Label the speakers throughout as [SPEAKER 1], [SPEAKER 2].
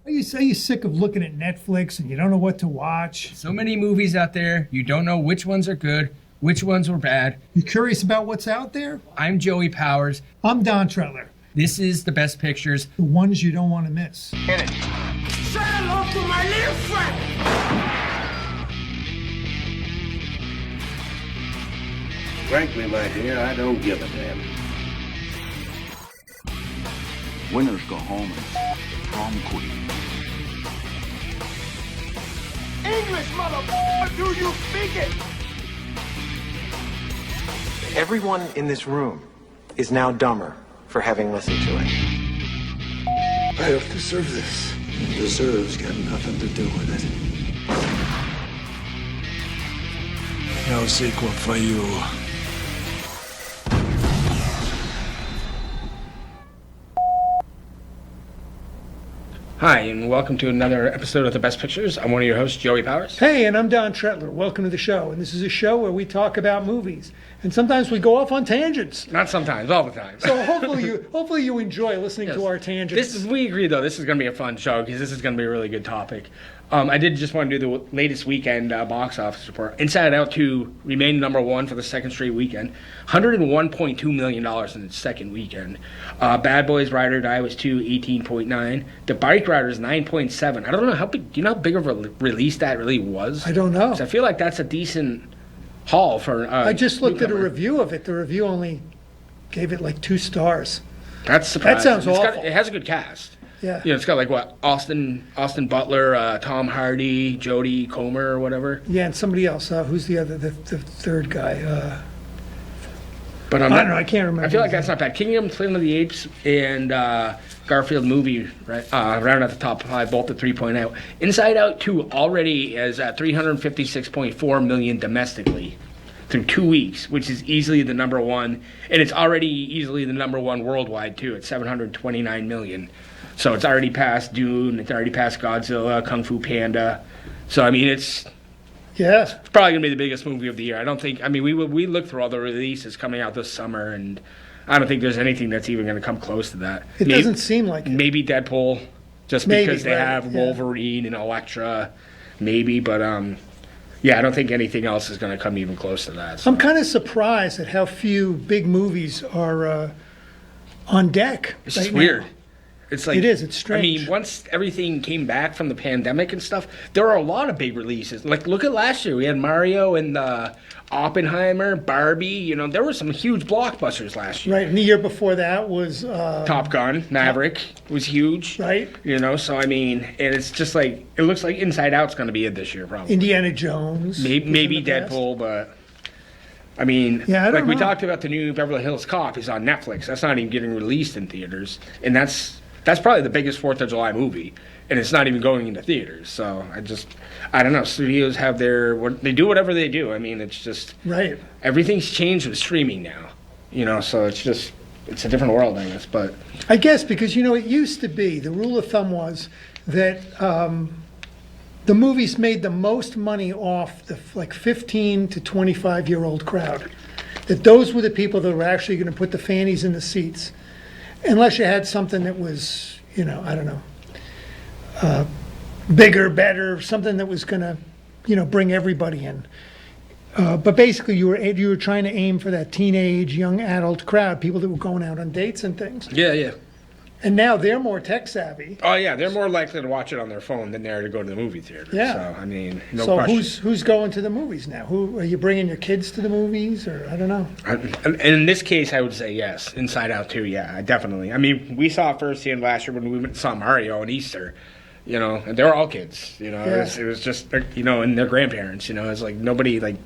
[SPEAKER 1] Are you sick of looking at Netflix and you don't know what to watch?
[SPEAKER 2] So many movies out there, you don't know which ones are good, which ones were bad.
[SPEAKER 1] You curious about what's out there?
[SPEAKER 2] I'm Joey Powers.
[SPEAKER 1] I'm Don Tretler.
[SPEAKER 2] This is The Best Pictures.
[SPEAKER 1] The ones you don't want to miss.
[SPEAKER 3] Hit it.
[SPEAKER 4] Say hello to my little friend.
[SPEAKER 3] Frankly, my dear, I don't give a damn.
[SPEAKER 5] Winners go home as prom queen.
[SPEAKER 4] English, motherfucker, do you speak it?
[SPEAKER 6] Everyone in this room is now dumber for having listened to it.
[SPEAKER 7] I don't deserve this. Deserves got nothing to do with it. No sequel for you.
[SPEAKER 2] Hi, and welcome to another episode of The Best Pictures. I'm one of your hosts, Joey Powers.
[SPEAKER 1] Hey, and I'm Don Tretler. Welcome to the show. And this is a show where we talk about movies. And sometimes we go off on tangents.
[SPEAKER 2] Not sometimes, all the time.
[SPEAKER 1] So hopefully you enjoy listening to our tangents.
[SPEAKER 2] We agree, though, this is going to be a fun show because this is going to be a really good topic. I did just want to do the latest weekend box office report. Inside Out 2 remained number one for the second straight weekend. $101.2 million in its second weekend. Bad Boys Ride or Die was 18.9. The Bike Riders 9.7. I don't know how big. Do you know how big of a release that really was?
[SPEAKER 1] I don't know.
[SPEAKER 2] I feel like that's a decent haul for.
[SPEAKER 1] I just looked at a review of it. The review only gave it like 2 stars.
[SPEAKER 2] That's surprising.
[SPEAKER 1] That sounds awful.
[SPEAKER 2] It has a good cast.
[SPEAKER 1] Yeah.
[SPEAKER 2] You know, it's got like what Austin Butler, Tom Hardy, Jodie Comer, or whatever.
[SPEAKER 1] Yeah, and somebody else. Who's the third guy?
[SPEAKER 2] But
[SPEAKER 1] I don't know. I can't remember.
[SPEAKER 2] I feel like that's not bad. Kingdom, Planet of the Apes, and Garfield movie right around at the top 5, both at 3.0. Inside Out 2 already is at 356.4 million domestically through 2 weeks, which is easily the number one, and it's already easily the number one worldwide too. It's 729 million. So it's already past Dune, it's already past Godzilla, Kung Fu Panda. So, I mean, it's probably going to be the biggest movie of the year. We looked through all the releases coming out this summer, and I don't think there's anything that's even going to come close to that.
[SPEAKER 1] It doesn't seem like it.
[SPEAKER 2] Maybe Deadpool, because they have Wolverine and Elektra, maybe, but I don't think anything else is going to come even close to that. So.
[SPEAKER 1] I'm kind of surprised at how few big movies are on deck.
[SPEAKER 2] It's just weird.
[SPEAKER 1] Now.
[SPEAKER 2] It's like,
[SPEAKER 1] it's strange.
[SPEAKER 2] I mean, once everything came back from the pandemic and stuff, there are a lot of big releases. Like, look at last year. We had Mario and Oppenheimer, Barbie. You know, there were some huge blockbusters last year.
[SPEAKER 1] Right, and the year before that was...
[SPEAKER 2] Top Gun, Maverick was huge.
[SPEAKER 1] Right.
[SPEAKER 2] You know, so, I mean, and it's just like, it looks like Inside Out's going to be it this year, probably.
[SPEAKER 1] Indiana Jones.
[SPEAKER 2] Maybe Deadpool, but... I mean, we talked about the new Beverly Hills Cop is on Netflix. That's not even getting released in theaters. And that's probably the biggest 4th of July movie. And it's not even going into theaters. So I don't know. Studios have they do whatever they do. I mean, it's just...
[SPEAKER 1] Right.
[SPEAKER 2] Everything's changed with streaming now. You know, so it's a different world, I guess. But
[SPEAKER 1] I guess because, it used to be, the rule of thumb was that the movies made the most money off the 15 to 25-year-old crowd. That those were the people that were actually going to put the fannies in the seats. Unless you had something that was, I don't know, bigger, better, something that was going to, bring everybody in. But basically, you were trying to aim for that teenage, young adult crowd, people that were going out on dates and things.
[SPEAKER 2] Yeah.
[SPEAKER 1] And now they're more tech savvy.
[SPEAKER 2] Oh yeah, they're more likely to watch it on their phone than they are to go to the movie theater.
[SPEAKER 1] Yeah.
[SPEAKER 2] So I mean, no question.
[SPEAKER 1] Who's going to the movies now? Who are you bringing your kids to the movies, or I don't know?
[SPEAKER 2] And in this case, I would say yes. Inside Out 2, yeah, definitely. I mean, we saw it firsthand last year when we went and saw Mario on Easter. And they were all kids. It was just and their grandparents. It's like nobody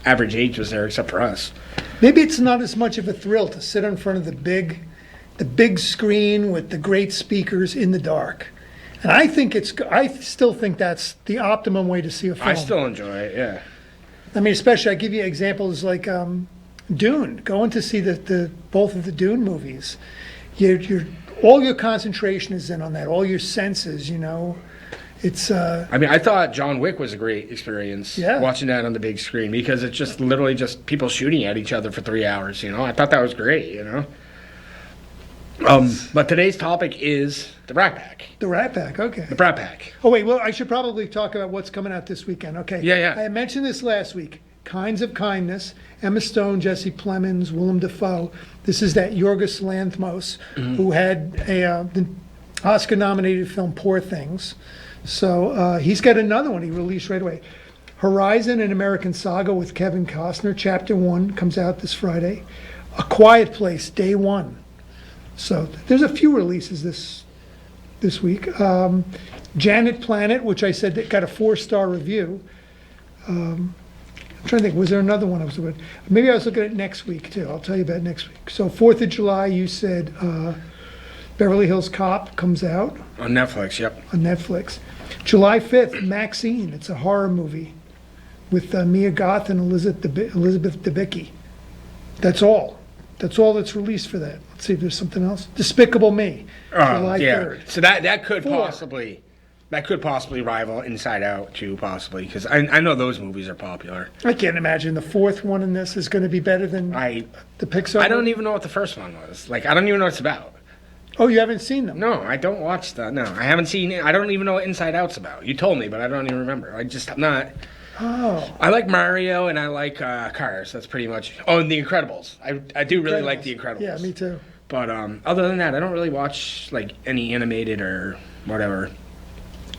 [SPEAKER 2] average age was there except for us.
[SPEAKER 1] Maybe it's not as much of a thrill to sit in front of the big screen with the great speakers in the dark. And I still think that's the optimum way to see a film.
[SPEAKER 2] I still enjoy it, yeah.
[SPEAKER 1] I mean, especially I give you examples like Dune. Going to see the both of the Dune movies. All your concentration is in on that. All your senses, It's.
[SPEAKER 2] I mean, I thought John Wick was a great experience.
[SPEAKER 1] Yeah.
[SPEAKER 2] Watching that on the big screen because it's just literally just people shooting at each other for 3 hours. I thought that was great. But today's topic is the Brat Pack.
[SPEAKER 1] The Rat Pack, okay.
[SPEAKER 2] The Brat Pack.
[SPEAKER 1] Oh, wait, well, I should probably talk about what's coming out this weekend. Okay.
[SPEAKER 2] Yeah.
[SPEAKER 1] I mentioned this last week. Kinds of Kindness, Emma Stone, Jesse Plemons, Willem Dafoe. This is that Yorgos Lanthimos, who had the Oscar-nominated film Poor Things. So he's got another one he released right away. Horizon, an American Saga with Kevin Costner. Chapter 1 comes out this Friday. A Quiet Place, Day 1. So there's a few releases this week. Janet Planet, which I said that got a 4-star review. I'm trying to think, was there another one I was looking at? Maybe I was looking at next week too. I'll tell you about next week. So 4th of July, you said Beverly Hills Cop comes out.
[SPEAKER 2] On Netflix, yep.
[SPEAKER 1] On Netflix. July 5th, Maxine. It's a horror movie with Mia Goth and Elizabeth Debicki. That's all. That's all that's released for that. Let's see if there's something else. Despicable Me, July 3rd.
[SPEAKER 2] So that could
[SPEAKER 1] 4.
[SPEAKER 2] possibly rival Inside Out too, possibly, because I know those movies are popular.
[SPEAKER 1] I can't imagine the 4th one in this is going to be better than the Pixar.
[SPEAKER 2] I don't even know what the first one was. Like, I don't even know what it's about.
[SPEAKER 1] Oh, you haven't seen them?
[SPEAKER 2] No, I don't watch that. No, I haven't seen it. I don't even know what Inside Out's about. You told me, but I don't even remember. I'm not.
[SPEAKER 1] Oh.
[SPEAKER 2] I like Mario and I like Cars. That's pretty much. Oh, and The Incredibles. I do really like The Incredibles.
[SPEAKER 1] Yeah, me too.
[SPEAKER 2] But other than that, I don't really watch like any animated or whatever.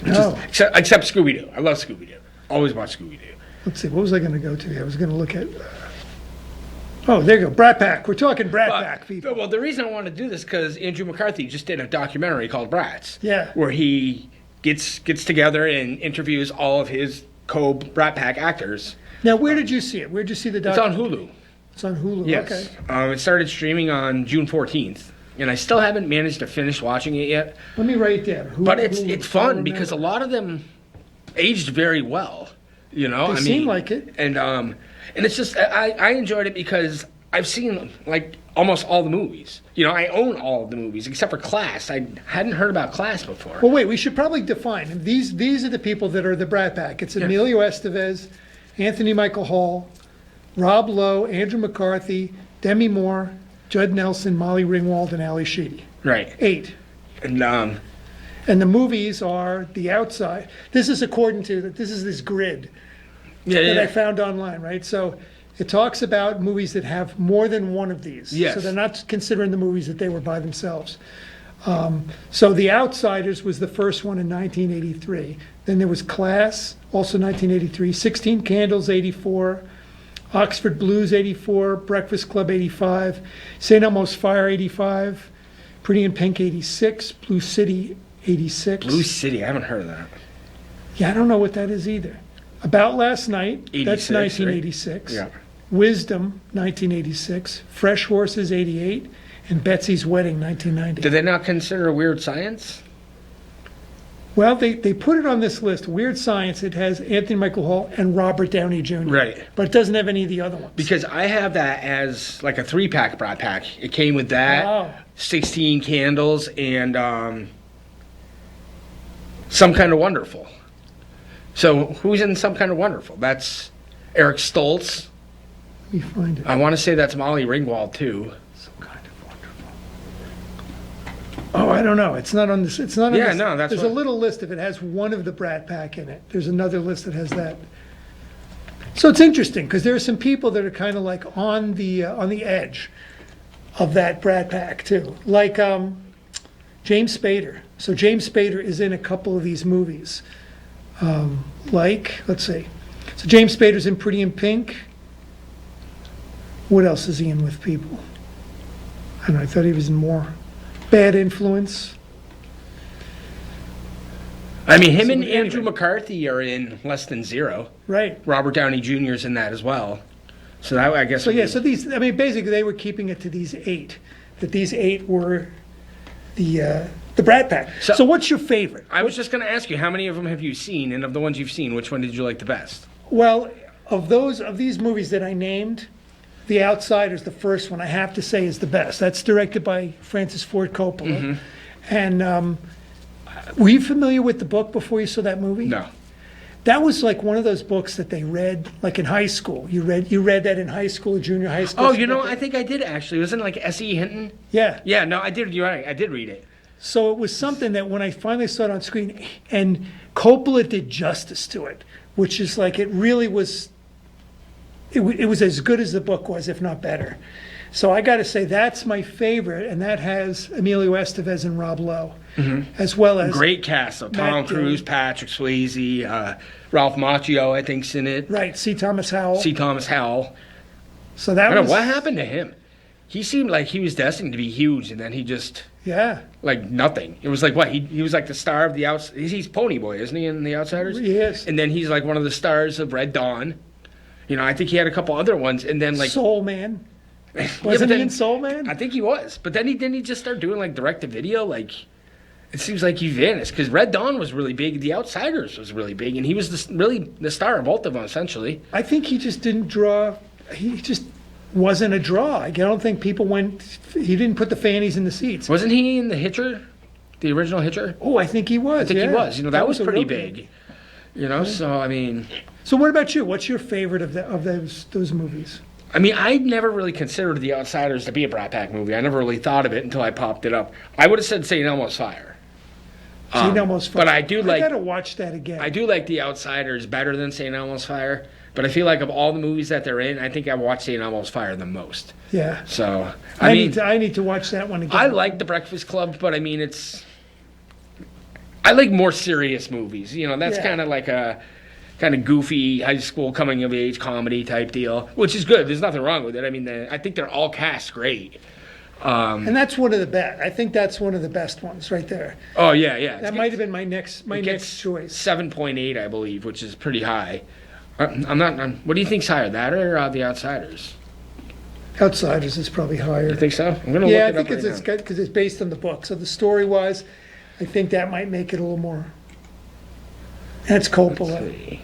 [SPEAKER 1] No.
[SPEAKER 2] Except Scooby-Doo. I love Scooby-Doo. Always watch Scooby-Doo.
[SPEAKER 1] Let's see, what was I going to go to? I was going to look at... oh, there you go. Brat Pack. We're talking Brat Pack, people.
[SPEAKER 2] Well, the reason I want to do this because Andrew McCarthy just did a documentary called Brats.
[SPEAKER 1] Yeah.
[SPEAKER 2] Where he gets together and interviews all of his Brat Pack actors.
[SPEAKER 1] Now, where did you see it? Where did you see the
[SPEAKER 2] It's
[SPEAKER 1] documentary?
[SPEAKER 2] on Hulu.
[SPEAKER 1] It's on Hulu,
[SPEAKER 2] Yes.
[SPEAKER 1] okay.
[SPEAKER 2] It started streaming on June 14th, and I still haven't managed to finish watching it yet.
[SPEAKER 1] Let me write it down.
[SPEAKER 2] But it's fun because a lot of them aged very well. You know,
[SPEAKER 1] They seem like it.
[SPEAKER 2] And it's just I enjoyed it because I've seen like almost all the movies. You know, I own all of the movies except for Class. I hadn't heard about Class before.
[SPEAKER 1] Well, wait, we should probably define. These are the people that are the Brat Pack. It's Emilio Estevez, Anthony Michael Hall, Rob Lowe, Andrew McCarthy, Demi Moore, Judd Nelson, Molly Ringwald, and Ali Sheedy.
[SPEAKER 2] Right.
[SPEAKER 1] 8.
[SPEAKER 2] And
[SPEAKER 1] the movies are The Outside. This is according to this grid that I found online, right? So it talks about movies that have more than one of these.
[SPEAKER 2] Yes.
[SPEAKER 1] So they're not considering the movies that they were by themselves. So The Outsiders was the first one in 1983. Then there was Class, also 1983. 16 Candles, 84. Oxford Blues, 84. Breakfast Club, 85. St. Elmo's Fire, 85. Pretty in Pink, 86. Blue City, 86.
[SPEAKER 2] Blue City, I haven't heard of that.
[SPEAKER 1] Yeah, I don't know what that is either. About Last Night,
[SPEAKER 2] 86,
[SPEAKER 1] that's 1986.
[SPEAKER 2] Right? Yeah.
[SPEAKER 1] Wisdom, 1986. Fresh Horses, 88. And Betsy's Wedding, 1990.
[SPEAKER 2] Do they not consider Weird Science?
[SPEAKER 1] Well, they put it on this list. Weird Science, it has Anthony Michael Hall and Robert Downey Jr.
[SPEAKER 2] Right.
[SPEAKER 1] But it doesn't have any of the other ones.
[SPEAKER 2] Because I have that as like a 3-pack Brat Pack. It came with that,
[SPEAKER 1] Oh.
[SPEAKER 2] 16 Candles, and Some Kind of Wonderful. So who's in Some Kind of Wonderful? That's Eric Stoltz.
[SPEAKER 1] Let me find it.
[SPEAKER 2] I want to say that's Molly Ringwald too.
[SPEAKER 1] Some Kind of Wonderful. Oh, I don't know. It's not on this. It's not on
[SPEAKER 2] Yeah,
[SPEAKER 1] this.
[SPEAKER 2] no, that's
[SPEAKER 1] There's
[SPEAKER 2] what-
[SPEAKER 1] a little list if it has one of the Brat Pack in it. There's another list that has that. So it's interesting because there are some people that are kind of like on the edge of that Brat Pack too, like James Spader. So James Spader is in a couple of these movies. Let's see. So James Spader's in Pretty in Pink. What else is he in with people? I don't know. I thought he was in more. Bad Influence.
[SPEAKER 2] I mean, him
[SPEAKER 1] So
[SPEAKER 2] and
[SPEAKER 1] anyway.
[SPEAKER 2] Andrew McCarthy are in Less Than Zero.
[SPEAKER 1] Right.
[SPEAKER 2] Robert Downey Jr. is in that as well. So that, I guess.
[SPEAKER 1] So yeah, so these, I mean, basically they were keeping it to these 8. That these 8 were the Brat Pack. So what's your favorite?
[SPEAKER 2] I was just going to ask you, how many of them have you seen? And of the ones you've seen, which one did you like the best?
[SPEAKER 1] Well, of these movies that I named, The Outsiders, the first one, I have to say is the best. That's directed by Francis Ford Coppola. And were you familiar with the book before you saw that movie?
[SPEAKER 2] No.
[SPEAKER 1] That was like one of those books that they read like in high school. You read that in high school, junior high school.
[SPEAKER 2] Oh, you know, I think I did actually. Wasn't it like S.E. Hinton?
[SPEAKER 1] Yeah.
[SPEAKER 2] Yeah, no, I did. You're right. I did read it.
[SPEAKER 1] So it was something that when I finally saw it on screen, and Coppola did justice to it, which is like it really was. It was as good as the book was, if not better. So I got to say that's my favorite, and that has Emilio Estevez and Rob Lowe, as well as
[SPEAKER 2] Great cast. So Tom
[SPEAKER 1] Matt
[SPEAKER 2] Cruise,
[SPEAKER 1] Dillon.
[SPEAKER 2] Patrick Swayze, Ralph Macchio, I think's in it.
[SPEAKER 1] right C. Thomas Howell.
[SPEAKER 2] C. Thomas Howell.
[SPEAKER 1] So that
[SPEAKER 2] I don't
[SPEAKER 1] was
[SPEAKER 2] know what happened to him. He seemed like he was destined to be huge, and then he just
[SPEAKER 1] Yeah,
[SPEAKER 2] like nothing. It was like what he was like the star of the outs. He's Ponyboy, isn't he, in The Outsiders?
[SPEAKER 1] he is.
[SPEAKER 2] And then he's like one of the stars of Red Dawn. You know, I think he had a couple other ones, and then like
[SPEAKER 1] Soul Man.
[SPEAKER 2] Yeah,
[SPEAKER 1] Wasn't
[SPEAKER 2] but
[SPEAKER 1] he
[SPEAKER 2] then-
[SPEAKER 1] in Soul Man?
[SPEAKER 2] I think he was, but then he just start doing like direct to video. Like it seems like he vanished because Red Dawn was really big, The Outsiders was really big, and he was really the star of both of them essentially.
[SPEAKER 1] I think he just didn't draw. He just wasn't a draw. I don't think people went. He didn't put the fannies in the seats.
[SPEAKER 2] Wasn't he in The Hitcher, the original Hitcher?
[SPEAKER 1] Oh, I think he was.
[SPEAKER 2] I think he
[SPEAKER 1] yeah.
[SPEAKER 2] was. You know, that was
[SPEAKER 1] a
[SPEAKER 2] pretty
[SPEAKER 1] real
[SPEAKER 2] big. You know, so I mean,
[SPEAKER 1] So what about you? What's your favorite of those movies?
[SPEAKER 2] I never really considered The Outsiders to be a Brat Pack movie. I never really thought of it until I popped it up. I would have said St. Elmo's Fire.
[SPEAKER 1] St. Elmo's Fire.
[SPEAKER 2] But I do like.
[SPEAKER 1] I gotta watch that again.
[SPEAKER 2] I do like The Outsiders better than St. Elmo's Fire, but I feel like of all the movies that they're in, I think I watched St. Elmo's Fire the most.
[SPEAKER 1] Yeah.
[SPEAKER 2] So
[SPEAKER 1] I need to watch that one again.
[SPEAKER 2] I like The Breakfast Club, but I like more serious movies. You know, that's
[SPEAKER 1] Yeah.
[SPEAKER 2] kind of like a kind of goofy high school coming of age comedy type deal, which is good. There's nothing wrong with it. I mean, I think they're all cast great.
[SPEAKER 1] And that's one of the best. I think that's one of the best ones right there.
[SPEAKER 2] Oh yeah.
[SPEAKER 1] That might have been my next
[SPEAKER 2] It gets
[SPEAKER 1] choice.
[SPEAKER 2] 7.8, I believe, which is pretty high. What do you think's higher, that or The Outsiders?
[SPEAKER 1] Outsiders is probably higher.
[SPEAKER 2] You think so? I'm gonna
[SPEAKER 1] Yeah, I
[SPEAKER 2] look it
[SPEAKER 1] think
[SPEAKER 2] up
[SPEAKER 1] it's
[SPEAKER 2] right now.
[SPEAKER 1] good because it's based on the book. So the story wise, I think that might make it a little more. That's Coppola.
[SPEAKER 2] Let's see.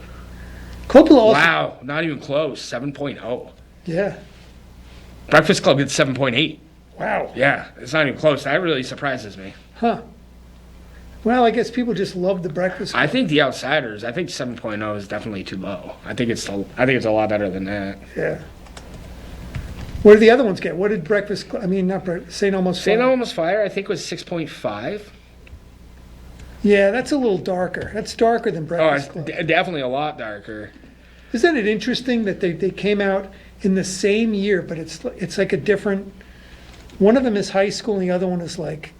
[SPEAKER 1] Coppola also.
[SPEAKER 2] Wow, not even close. 7.0.
[SPEAKER 1] Yeah.
[SPEAKER 2] Breakfast Club gets 7.8.
[SPEAKER 1] Wow.
[SPEAKER 2] Yeah, it's not even close. That really surprises me.
[SPEAKER 1] Huh. Well, I guess people just love the Breakfast Club.
[SPEAKER 2] I think The Outsiders. I think 7.0 is definitely too low. I think it's a lot better than that.
[SPEAKER 1] Yeah. What did the other ones get? What did Breakfast Club? I mean, not St. Elmo's
[SPEAKER 2] St.
[SPEAKER 1] Fire.
[SPEAKER 2] Elmo's Fire, I think, was 6.5.
[SPEAKER 1] Yeah, that's a little darker. That's darker than
[SPEAKER 2] Oh,
[SPEAKER 1] Breakfast
[SPEAKER 2] it's
[SPEAKER 1] Club.
[SPEAKER 2] definitely a lot darker.
[SPEAKER 1] Isn't it interesting that they came out in the same year, but it's like a different. One of them is high school, and the other one is like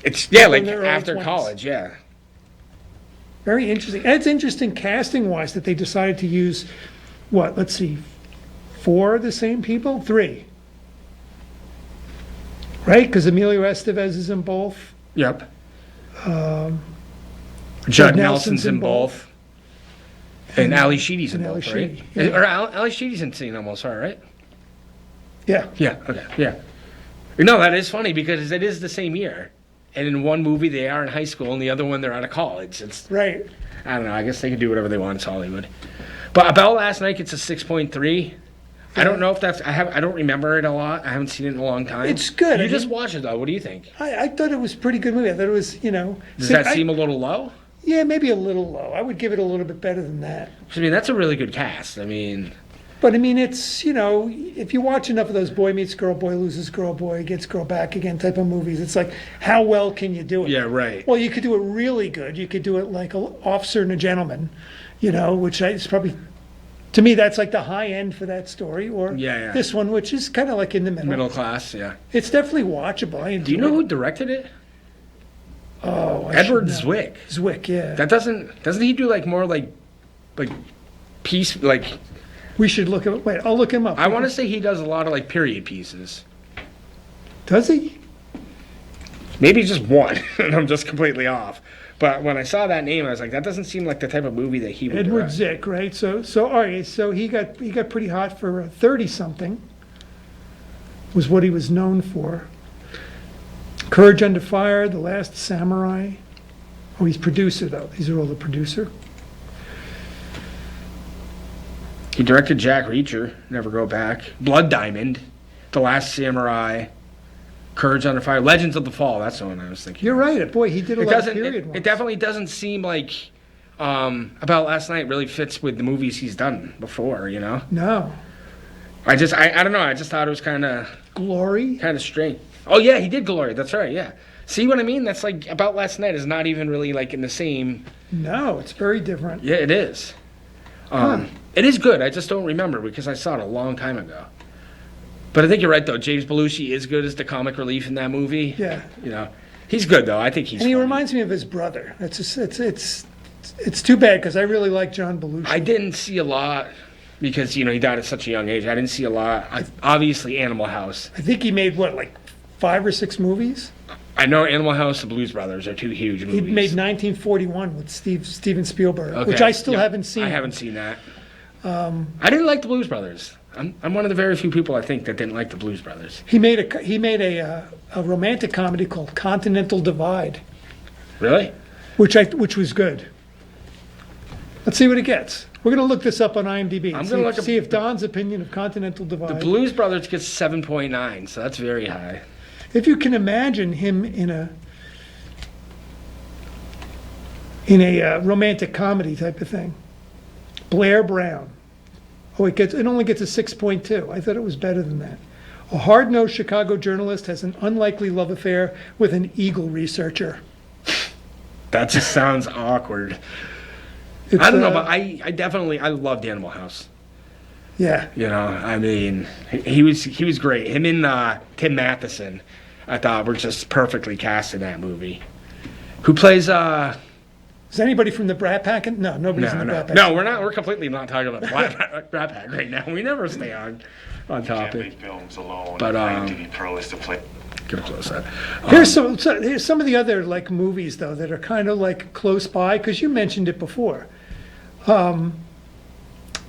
[SPEAKER 2] It's
[SPEAKER 1] in
[SPEAKER 2] like
[SPEAKER 1] their early
[SPEAKER 2] after
[SPEAKER 1] 20s.
[SPEAKER 2] college, yeah.
[SPEAKER 1] very interesting. And it's interesting casting wise that they decided to use what? Let's see, 4 of the same people, 3. Right, because Emilio Estevez is in both.
[SPEAKER 2] Yep.
[SPEAKER 1] Judd
[SPEAKER 2] Judd
[SPEAKER 1] Nelson's
[SPEAKER 2] Nelson's
[SPEAKER 1] in
[SPEAKER 2] in both. And Ali Sheedy's in
[SPEAKER 1] and Ali
[SPEAKER 2] both, right?
[SPEAKER 1] Sheedy, yeah.
[SPEAKER 2] Or Ali Sheedy's in St. Elmo's Fire, right?
[SPEAKER 1] Yeah.
[SPEAKER 2] Yeah, okay, yeah. No, that is funny because it is the same year. And in one movie they are in high school, and the other one they're out of college. It's
[SPEAKER 1] Right.
[SPEAKER 2] I don't know. I guess they can do whatever they want. It's Hollywood. But About Last Night gets a 6.3. I don't know if that's. I don't remember it a lot. I haven't seen it in a long time.
[SPEAKER 1] It's good.
[SPEAKER 2] You
[SPEAKER 1] I
[SPEAKER 2] just
[SPEAKER 1] mean-
[SPEAKER 2] watch it though. What do you think?
[SPEAKER 1] I thought it was a pretty good movie. I thought it was,
[SPEAKER 2] Does
[SPEAKER 1] see,
[SPEAKER 2] that seem a little low?
[SPEAKER 1] yeah, maybe a little low. I would give it a little bit better than that.
[SPEAKER 2] I mean, that's a really good cast. I mean,
[SPEAKER 1] But I mean, it's, if you watch enough of those boy meets girl, boy loses girl, boy gets girl back again type of movies, it's like, how well can you do it?
[SPEAKER 2] yeah, right.
[SPEAKER 1] Well, you could do it really good. You could do it like an Officer and a Gentleman, which is probably, to me, that's like the high end for that story. Or
[SPEAKER 2] Yeah.
[SPEAKER 1] this one, which is kind of like in the middle.
[SPEAKER 2] Middle class, yeah.
[SPEAKER 1] It's definitely watchable. I
[SPEAKER 2] Do you know who directed it?
[SPEAKER 1] Oh, I
[SPEAKER 2] Edward
[SPEAKER 1] should know.
[SPEAKER 2] Zwick.
[SPEAKER 1] Zwick, yeah.
[SPEAKER 2] That doesn't he do like more like piece like?
[SPEAKER 1] We should look him. Wait, I'll look him up.
[SPEAKER 2] I want to say he does a lot of like period pieces.
[SPEAKER 1] Does he?
[SPEAKER 2] Maybe just one, and I'm just completely off. But when I saw that name, I was like, that doesn't seem like the type of movie that he would
[SPEAKER 1] Edward
[SPEAKER 2] direct.
[SPEAKER 1] Zick, right? So all right. So he got pretty hot for 30 something. Was what he was known for. Courage Under Fire, The Last Samurai. Oh, he's producer though. These are all the producer.
[SPEAKER 2] He directed Jack Reacher, Never Go Back, Blood Diamond, The Last Samurai, Courage Under Fire, Legends of the Fall. That's the one I was thinking.
[SPEAKER 1] You're right. Boy, he did a
[SPEAKER 2] It
[SPEAKER 1] lot of
[SPEAKER 2] doesn't.
[SPEAKER 1] period
[SPEAKER 2] It
[SPEAKER 1] ones.
[SPEAKER 2] definitely doesn't seem like About Last Night really fits with the movies he's done before, you know?
[SPEAKER 1] No.
[SPEAKER 2] I don't know. I just thought it was kind of
[SPEAKER 1] Glory?
[SPEAKER 2] strange. Oh, yeah, he did Glory. That's right, yeah. See what I mean? That's like, About Last Night is not even really like in the same...
[SPEAKER 1] No, it's very different.
[SPEAKER 2] Yeah, it is. It is good. I just don't remember because I saw it a long time ago. But I think you're right, though. James Belushi is good as the comic relief in that movie.
[SPEAKER 1] Yeah.
[SPEAKER 2] You know, he's good, though. I think he's
[SPEAKER 1] And he
[SPEAKER 2] funny.
[SPEAKER 1] reminds me of his brother. It's too bad because I really like John Belushi.
[SPEAKER 2] I didn't see a lot because, you know, he died at such a young age. I didn't see a lot. Obviously, Animal House.
[SPEAKER 1] I think he made, what, like 5 or 6 movies?
[SPEAKER 2] I know Animal House and Blues Brothers are 2 huge movies.
[SPEAKER 1] He made 1941 with Steven Spielberg,
[SPEAKER 2] Okay.
[SPEAKER 1] which I still
[SPEAKER 2] Yep.
[SPEAKER 1] haven't seen.
[SPEAKER 2] I haven't seen that. I didn't like the Blues Brothers. I'm one of the very few people I think that didn't like the Blues Brothers.
[SPEAKER 1] He made a romantic comedy called Continental Divide,
[SPEAKER 2] Really?
[SPEAKER 1] which was good. Let's see what it gets. We're going to look this up on IMDb.
[SPEAKER 2] I'm
[SPEAKER 1] and
[SPEAKER 2] gonna look up-
[SPEAKER 1] see if Don's opinion of Continental Divide.
[SPEAKER 2] The Blues Brothers gets 7.9, so that's very high.
[SPEAKER 1] If you can imagine him in a romantic comedy type of thing. Blair Brown. Oh, it only gets a 6.2. I thought it was better than that. A hard-nosed Chicago journalist has an unlikely love affair with an Eagle researcher.
[SPEAKER 2] That just sounds awkward.
[SPEAKER 1] It's,
[SPEAKER 2] I don't know, but I loved Animal House.
[SPEAKER 1] Yeah.
[SPEAKER 2] You know, I mean, he was great. Him and Tim Matheson, I thought were just perfectly cast in that movie. Who plays?
[SPEAKER 1] Is anybody from the Brat Pack? No, nobody's in the Brat Pack.
[SPEAKER 2] No, we're not. We're completely not talking about Brat Pack right now. We never stay on topic.
[SPEAKER 3] films alone.
[SPEAKER 2] But
[SPEAKER 3] IMDb Pro is to play.
[SPEAKER 2] get a close up.
[SPEAKER 1] Here's some of the other like movies though that are kind of like close by because you mentioned it before.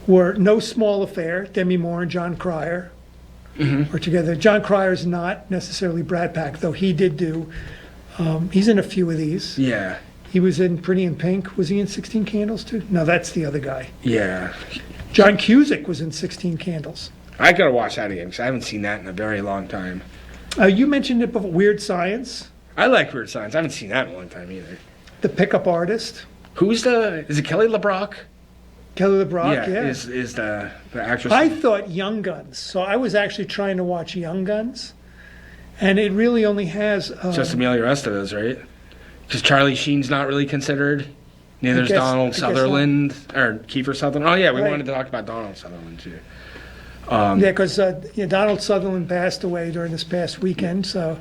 [SPEAKER 1] Were No Small Affair. Demi Moore and John Cryer were together. John Cryer's not necessarily Brat Pack though. He did do. He's in a few of these.
[SPEAKER 2] Yeah,
[SPEAKER 1] He was in Pretty in Pink. Was he in 16 Candles too? No, that's the other guy.
[SPEAKER 2] yeah.
[SPEAKER 1] John Cusack was in 16 Candles.
[SPEAKER 2] I gotta watch that again because I haven't seen that in a very long time.
[SPEAKER 1] You mentioned it before. Weird Science.
[SPEAKER 2] I like Weird Science. I haven't seen that in a long time either.
[SPEAKER 1] The Pickup Artist.
[SPEAKER 2] Is it Kelly LeBrock?
[SPEAKER 1] Kelly LeBrock. Yeah.
[SPEAKER 2] Is the actress?
[SPEAKER 1] I thought Young Guns. So I was actually trying to watch Young Guns, and it really only has.
[SPEAKER 2] Just Emilio Estevez, right? Because Charlie Sheen's not really considered. Neither is
[SPEAKER 1] I
[SPEAKER 2] Donald
[SPEAKER 1] guess
[SPEAKER 2] Sutherland or Kiefer Sutherland. Oh yeah, we
[SPEAKER 1] Right.
[SPEAKER 2] wanted to talk about Donald Sutherland too.
[SPEAKER 1] Yeah, because Donald Sutherland passed away during this past weekend, so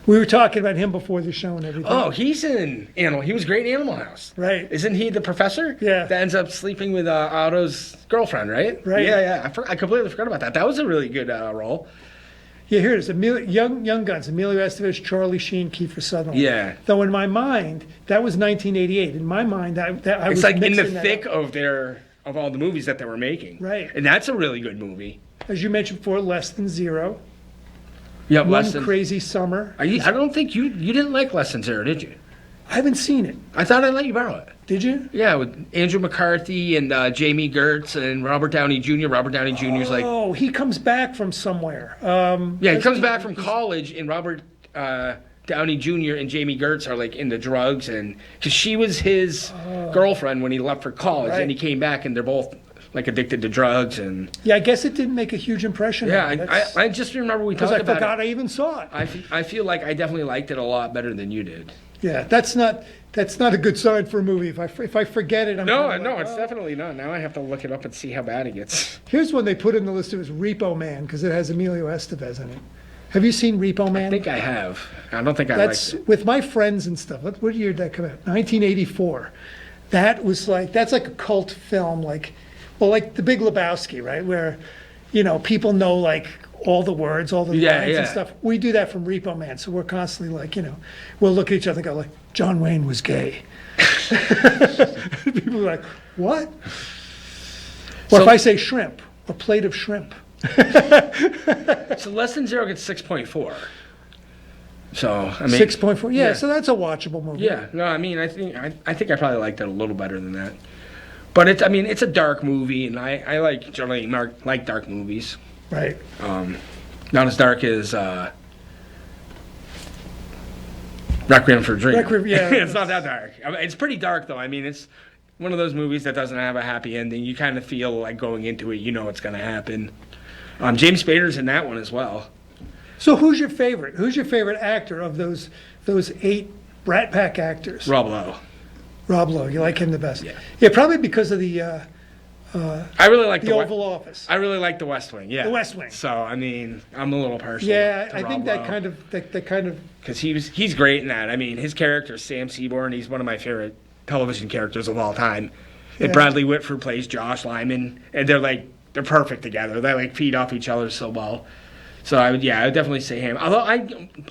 [SPEAKER 1] we were talking about him before the show and everything.
[SPEAKER 2] Oh, he's in Animal. He was great in Animal House.
[SPEAKER 1] Right.
[SPEAKER 2] Isn't he the professor?
[SPEAKER 1] Yeah.
[SPEAKER 2] That ends up sleeping with Otto's girlfriend, right?
[SPEAKER 1] Right.
[SPEAKER 2] Yeah. I completely forgot about that. That was a really good role.
[SPEAKER 1] Yeah, here it is. Young Guns. Emilio Estevez, Charlie Sheen, Kiefer Sutherland.
[SPEAKER 2] Yeah.
[SPEAKER 1] Though in my mind, that was 1988. In my mind, I was
[SPEAKER 2] It's like in the
[SPEAKER 1] mixing that
[SPEAKER 2] thick
[SPEAKER 1] up.
[SPEAKER 2] of all the movies that they were making.
[SPEAKER 1] Right.
[SPEAKER 2] And that's a really good movie.
[SPEAKER 1] As you mentioned before, Less Than Zero.
[SPEAKER 2] Yeah,
[SPEAKER 1] One Crazy Summer.
[SPEAKER 2] I don't think you didn't like Less Than Zero, did you?
[SPEAKER 1] I haven't seen it.
[SPEAKER 2] I thought I'd let you borrow it.
[SPEAKER 1] Did you?
[SPEAKER 2] Yeah, with Andrew McCarthy and Jamie Gertz and Robert Downey Jr. Robert Downey Jr.'s like,
[SPEAKER 1] Oh, he comes back from somewhere.
[SPEAKER 2] yeah, he comes back from college, and Robert Downey Jr. and Jamie Gertz are like into drugs, and because she was his girlfriend when he left for college,
[SPEAKER 1] Right.
[SPEAKER 2] and he came back, and they're both like addicted to drugs, and
[SPEAKER 1] Yeah, I guess it didn't make a huge impression.
[SPEAKER 2] yeah, I just remember we
[SPEAKER 1] because
[SPEAKER 2] talked
[SPEAKER 1] I
[SPEAKER 2] about
[SPEAKER 1] forgot
[SPEAKER 2] it.
[SPEAKER 1] I even saw it.
[SPEAKER 2] I feel like I definitely liked it a lot better than you did.
[SPEAKER 1] Yeah, that's not a good sign for a movie. If I forget it, I'm
[SPEAKER 2] No,
[SPEAKER 1] kinda like,
[SPEAKER 2] it's
[SPEAKER 1] oh.
[SPEAKER 2] definitely not. Now I have to look it up and see how bad it gets.
[SPEAKER 1] Here's one they put in the list. It was Repo Man because it has Emilio Estevez in it. Have you seen Repo Man?
[SPEAKER 2] I think I have. I don't think I
[SPEAKER 1] That's
[SPEAKER 2] liked it.
[SPEAKER 1] with my friends and stuff. What year did that come out? 1984. That's like a cult film, like The Big Lebowski, right? Where, people know like all the words, all the lines
[SPEAKER 2] Yeah.
[SPEAKER 1] and stuff. We do that from Repo Man, so we're constantly like, we'll look at each other and go like, John Wayne was gay. People are like, what? Or if I say shrimp, a plate of shrimp.
[SPEAKER 2] So Less Than Zero gets 6.4. So I mean
[SPEAKER 1] 6.4. Yeah,
[SPEAKER 2] yeah.
[SPEAKER 1] so that's a watchable movie.
[SPEAKER 2] Yeah, no, I mean I think I probably liked it a little better than that. But it's a dark movie, and I generally like dark movies.
[SPEAKER 1] Right.
[SPEAKER 2] Not as dark as Requiem for a Dream.
[SPEAKER 1] Requiem, yeah.
[SPEAKER 2] It's not that dark. I mean, it's pretty dark though. I mean, One of those movies that doesn't have a happy ending. You kind of feel like going into it, you know what's going to happen. James Spader's in that one as well.
[SPEAKER 1] So who's your favorite? Who's your favorite actor of those 8 Brat Pack actors?
[SPEAKER 2] Rob Lowe.
[SPEAKER 1] Rob Lowe. You like him the best?
[SPEAKER 2] Yeah.
[SPEAKER 1] Yeah, probably because of the
[SPEAKER 2] I really like
[SPEAKER 1] the Oval Office.
[SPEAKER 2] I really like The West Wing. Yeah.
[SPEAKER 1] The West Wing.
[SPEAKER 2] So I mean, I'm a little partial.
[SPEAKER 1] Yeah,
[SPEAKER 2] to
[SPEAKER 1] I think
[SPEAKER 2] Rob
[SPEAKER 1] that
[SPEAKER 2] Lowe.
[SPEAKER 1] kind of
[SPEAKER 2] Because he's great in that. I mean, his character, Sam Seaborn, he's one of my favorite television characters of all time.
[SPEAKER 1] Yeah.
[SPEAKER 2] And Bradley Whitford plays Josh Lyman, and they're perfect together. They like feed off each other so well. So I would definitely say him. Although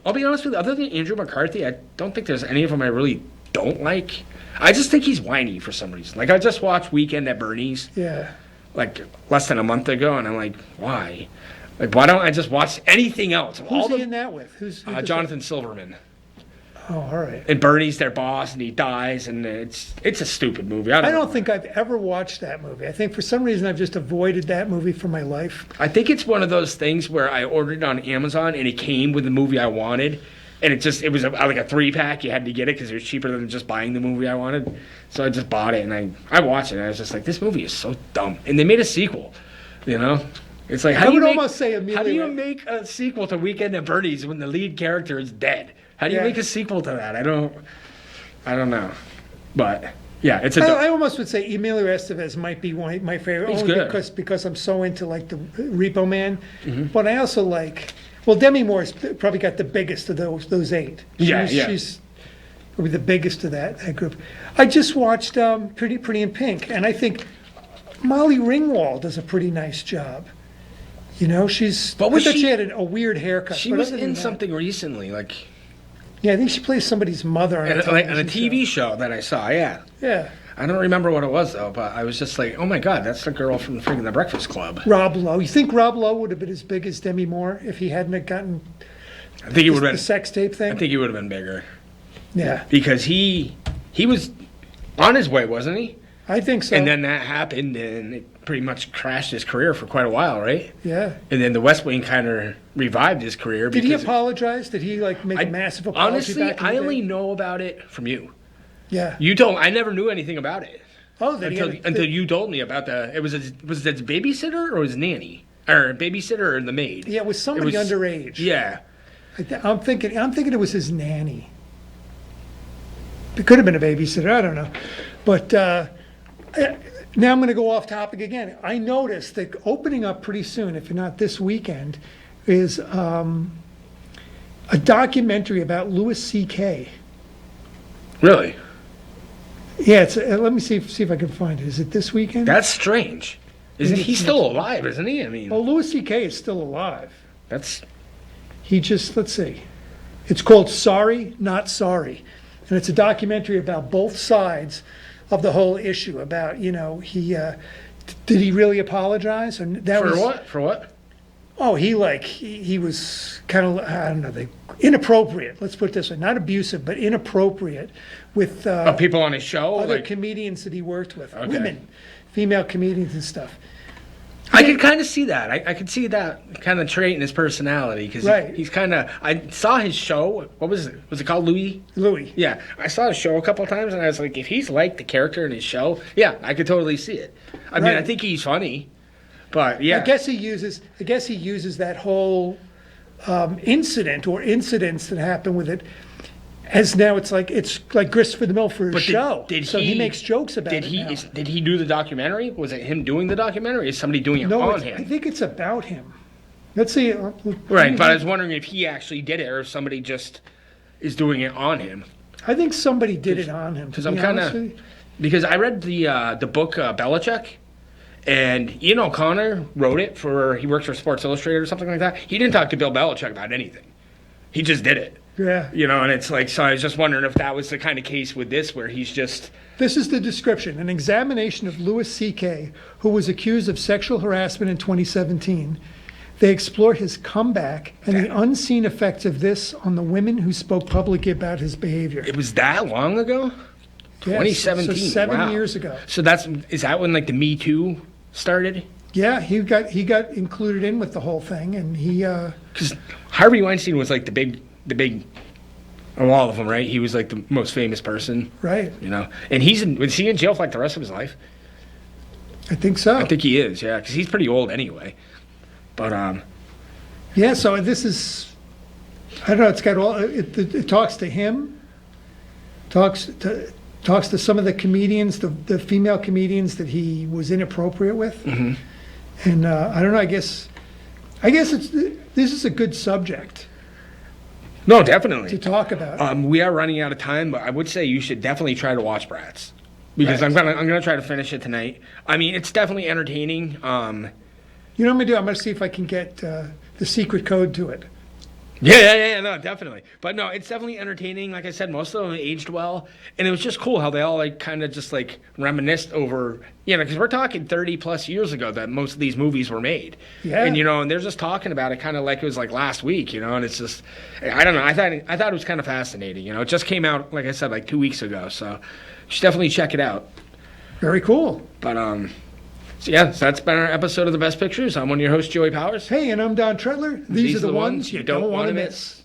[SPEAKER 2] I'll be honest with you, other than Andrew McCarthy, I don't think there's any of them I really don't like. I just think he's whiny for some reason. Like I just watched Weekend at Bernie's.
[SPEAKER 1] yeah.
[SPEAKER 2] Like less than a month ago, and I'm like, why? Like, why don't I just watch anything else?
[SPEAKER 1] Who's he in that with? Who's
[SPEAKER 2] Jonathan Silverman.
[SPEAKER 1] Oh, all right.
[SPEAKER 2] And Bernie's their boss, and he dies, and it's a stupid movie.
[SPEAKER 1] I don't think I've ever watched that movie. I think for some reason I've just avoided that movie for my life.
[SPEAKER 2] I think it's one of those things where I ordered it on Amazon, and it came with the movie I wanted, and it was like a 3-pack. You had to get it because it was cheaper than just buying the movie I wanted. So I just bought it, and I watched it, and I was just like, this movie is so dumb. And they made a sequel, you know? It's like, how do you make a sequel to Weekend at Bernie's when the lead character is dead? How do you make a sequel to that? I don't know. But yeah, it's
[SPEAKER 1] I almost would say Emilio Estevez might be my favorite.
[SPEAKER 2] He's
[SPEAKER 1] only
[SPEAKER 2] good.
[SPEAKER 1] because I'm so into like the Repo Man.
[SPEAKER 2] Mm-hmm.
[SPEAKER 1] But I also like Demi Moore's probably got the biggest of those 8. She's probably the biggest of that group. I just watched Pretty in Pink, and I think Molly Ringwald does a pretty nice job. You know, she had a weird haircut.
[SPEAKER 2] She was in something recently, like.
[SPEAKER 1] Yeah, I think she plays somebody's mother on a
[SPEAKER 2] TV show that I saw, yeah.
[SPEAKER 1] Yeah.
[SPEAKER 2] I don't remember what it was, though, but I was just like, oh my God, that's the girl from freaking The Breakfast Club.
[SPEAKER 1] Rob Lowe. You think Rob Lowe would have been as big as Demi Moore if he hadn't gotten
[SPEAKER 2] I think he would have been
[SPEAKER 1] the sex tape thing?
[SPEAKER 2] I think he would have been bigger.
[SPEAKER 1] Yeah.
[SPEAKER 2] Because he was on his way, wasn't he?
[SPEAKER 1] I think so.
[SPEAKER 2] And then that happened, and it pretty much crashed his career for quite a while, right?
[SPEAKER 1] Yeah.
[SPEAKER 2] And then The West Wing kind of revived his career.
[SPEAKER 1] Did he apologize? Did he make a massive apology?
[SPEAKER 2] Honestly,
[SPEAKER 1] back in the
[SPEAKER 2] I
[SPEAKER 1] day?
[SPEAKER 2] only know about it from you.
[SPEAKER 1] Yeah.
[SPEAKER 2] I never knew anything about it.
[SPEAKER 1] Oh,
[SPEAKER 2] until you told me about was it babysitter or was nanny or babysitter or the maid?
[SPEAKER 1] Yeah, it was somebody underage.
[SPEAKER 2] Yeah.
[SPEAKER 1] I'm thinking it was his nanny. It could have been a babysitter. I don't know, but. Now I'm going to go off topic again. I noticed that opening up pretty soon, if not this weekend, is a documentary about Louis C.K.
[SPEAKER 2] Really?
[SPEAKER 1] Yeah, let me see if I can find it. Is it this weekend?
[SPEAKER 2] That's strange. He's still alive, isn't he? I mean,
[SPEAKER 1] well, Louis C.K. is still alive.
[SPEAKER 2] let's see.
[SPEAKER 1] It's called Sorry, Not Sorry. And it's a documentary about both sides of the whole issue about, he did he really apologize? And
[SPEAKER 2] For what?
[SPEAKER 1] Oh, he was kind of, I don't know, inappropriate. Let's put it this way, not abusive, but inappropriate with
[SPEAKER 2] people on his show,
[SPEAKER 1] other comedians that he worked with,
[SPEAKER 2] Okay.
[SPEAKER 1] women, female comedians and stuff.
[SPEAKER 2] I could kind of see that. I could see that kind of trait in his personality because
[SPEAKER 1] Right.
[SPEAKER 2] he's kind of. I saw his show. What was it? Was it called Louis?
[SPEAKER 1] Louis.
[SPEAKER 2] Yeah, I saw his show a couple of times, and I was like, if he's like the character in his show, yeah, I could totally see it. I mean, I
[SPEAKER 1] Right.
[SPEAKER 2] think he's funny, but yeah,
[SPEAKER 1] I guess he uses that whole incident or incidents that happened with it as now it's like Christopher DeMille show. So he makes jokes about it now.
[SPEAKER 2] Did he do the documentary? Was it him doing the documentary? Or is somebody doing it
[SPEAKER 1] No,
[SPEAKER 2] on
[SPEAKER 1] I
[SPEAKER 2] him?
[SPEAKER 1] think it's about him. Let's see.
[SPEAKER 2] Right, but I was wondering if he actually did it or if somebody just is doing it on him.
[SPEAKER 1] I think somebody did it on him.
[SPEAKER 2] Because I'm kind of because I read the book Belichick, and Ian O'Connor wrote it he works for Sports Illustrated or something like that. He didn't talk to Bill Belichick about anything. He just did it.
[SPEAKER 1] Yeah.
[SPEAKER 2] And it's like, so I was just wondering if that was the kind of case with this where he's just.
[SPEAKER 1] This is the description. An examination of Louis C.K., who was accused of sexual harassment in 2017. They explore his comeback and the unseen effects of this on the women who spoke publicly about his behavior.
[SPEAKER 2] It was that long ago?
[SPEAKER 1] Yes,
[SPEAKER 2] 2017.
[SPEAKER 1] so 7
[SPEAKER 2] wow.
[SPEAKER 1] years ago.
[SPEAKER 2] So is that when like the Me Too started?
[SPEAKER 1] Yeah, he got included in with the whole thing, and he.
[SPEAKER 2] Because Harvey Weinstein was like the big Of all of them, right? He was like the most famous person,
[SPEAKER 1] Right.
[SPEAKER 2] you know. And was he in jail for like the rest of his life?
[SPEAKER 1] I think so.
[SPEAKER 2] I think he is, yeah, because he's pretty old anyway. But
[SPEAKER 1] Yeah, so this is, I don't know, it's got all, it talks to him, talks to some of the comedians, the female comedians that he was inappropriate with.
[SPEAKER 2] Mm-hmm.
[SPEAKER 1] And I don't know, I guess this is a good subject
[SPEAKER 2] no,
[SPEAKER 1] to
[SPEAKER 2] definitely.
[SPEAKER 1] talk about.
[SPEAKER 2] We are running out of time, but I would say you should definitely try to watch Bratz because I'm gonna try to finish it tonight. I mean, it's definitely entertaining.
[SPEAKER 1] You know what I'm gonna do? I'm gonna see if I can get the secret code to it.
[SPEAKER 2] Yeah, no, definitely. But no, it's definitely entertaining. Like I said, most of them aged well, and it was just cool how they all like kind of just like reminisced over, because we're talking 30 plus years ago that most of these movies were made.
[SPEAKER 1] Yeah.
[SPEAKER 2] And and they're just talking about it kind of like it was like last week, and it's just, I don't know. I thought it was kind of fascinating. It just came out, like I said, like 2 weeks ago, so you should definitely check it out.
[SPEAKER 1] Very cool.
[SPEAKER 2] But so that's been our episode of The Best Pictures. I'm one of your hosts, Joey Powers.
[SPEAKER 1] Hey, and I'm Don Tretler. These are the ones you don't want to miss.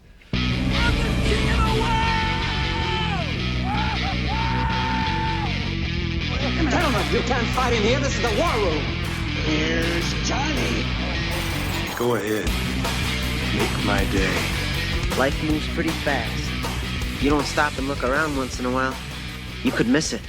[SPEAKER 8] Gentlemen, you can't fight in here. This is the war room. Here's Johnny.
[SPEAKER 7] Go ahead. Make my day.
[SPEAKER 9] Life moves pretty fast. You don't stop and look around once in a while, you could miss it.